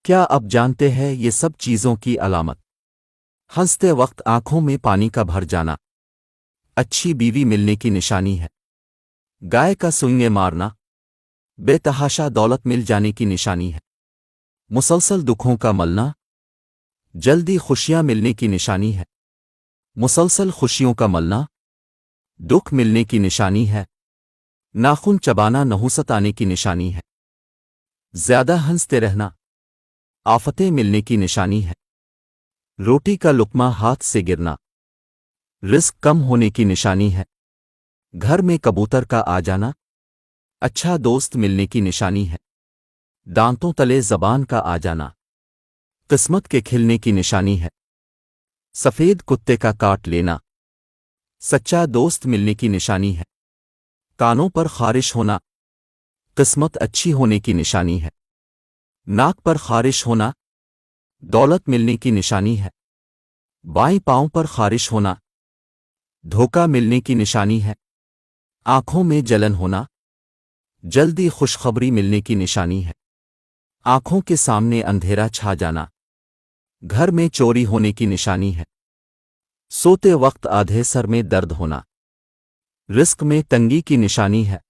क्या अब जानते हैं ये सब चीज़ों की अलामत? हंसते वक्त आंखों में पानी का भर जाना अच्छी बीवी मिलने की निशानी है। गाय का सूंघे मारना बेतहाशा दौलत मिल जाने की निशानी है। मुसलसल दुखों का मलना जल्दी खुशियां मिलने की निशानी है। मुसलसल खुशियों का मलना दुख मिलने की निशानी है। नाखून चबाना नहुसत आने की निशानी है। ज्यादा हंसते रहना आफतें मिलने की निशानी है। रोटी का लुकमा हाथ से गिरना रिस्क कम होने की निशानी है। घर में कबूतर का आ जाना अच्छा दोस्त मिलने की निशानी है। दांतों तले जबान का आ जाना किस्मत के खिलने की निशानी है। सफेद कुत्ते का काट लेना सच्चा दोस्त मिलने की निशानी है। कानों पर खारिश होना किस्मत अच्छी होने की निशानी है। नाक पर खारिश होना दौलत मिलने की निशानी है। बाएं पांव पर खारिश होना धोखा मिलने की निशानी है। आंखों में जलन होना जल्दी खुशखबरी मिलने की निशानी है। आंखों के सामने अंधेरा छा जाना घर में चोरी होने की निशानी है। सोते वक्त आधे सर में दर्द होना रिस्क में तंगी की निशानी है।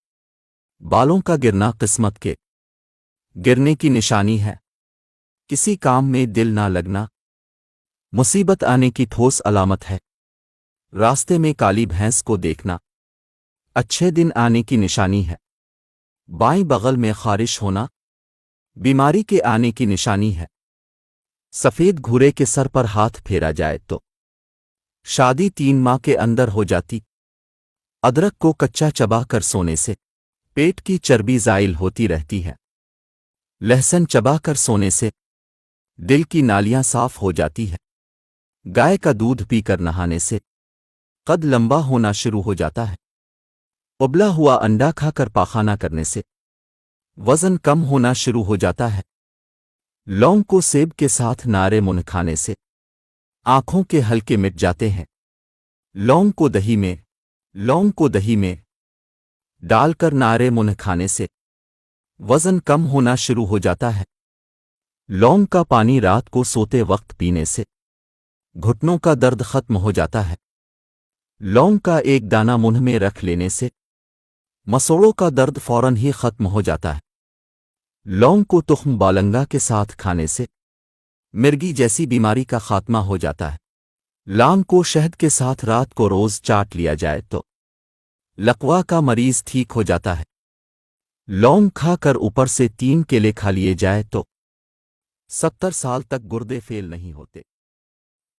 बालों का गिरना किस्मत के गिरने की निशानी है। किसी काम में दिल ना लगना मुसीबत आने की ठोस अलामत है। रास्ते में काली भैंस को देखना अच्छे दिन आने की निशानी है। बाएं बगल में खारिश होना बीमारी के आने की निशानी है। सफेद घुरे के सर पर हाथ फेरा जाए तो शादी 3 माह के अंदर हो जाती। अदरक को कच्चा चबा कर सोने से पेट की चर्बी ज़ाइल होती रहती है। लहसुन चबा कर सोने से दिल की नालियां साफ हो जाती है। गाय का दूध पीकर नहाने से कद लंबा होना शुरू हो जाता है। उबला हुआ अंडा खाकर पाखाना करने से वजन कम होना शुरू हो जाता है। लौंग को सेब के साथ नारे मुंह खाने से आंखों के हल्के मिट जाते हैं। लौंग को दही में डालकर नारे मुंह खाने से वजन कम होना शुरू हो जाता है। लौंग का पानी रात को सोते वक्त पीने से घुटनों का दर्द खत्म हो जाता है। लौंग का एक दाना मुंह में रख लेने से मसोड़ों का दर्द फौरन ही खत्म हो जाता है। लौंग को तुख्म बालंगा के साथ खाने से मिर्गी जैसी बीमारी का खात्मा हो जाता है। लौंग को शहद के साथ रात को रोज चाट लिया जाए तो लकवा का मरीज ठीक हो जाता है। लौंग खाकर ऊपर से 3 केले खा लिए जाए तो 70 साल तक गुर्दे फेल नहीं होते।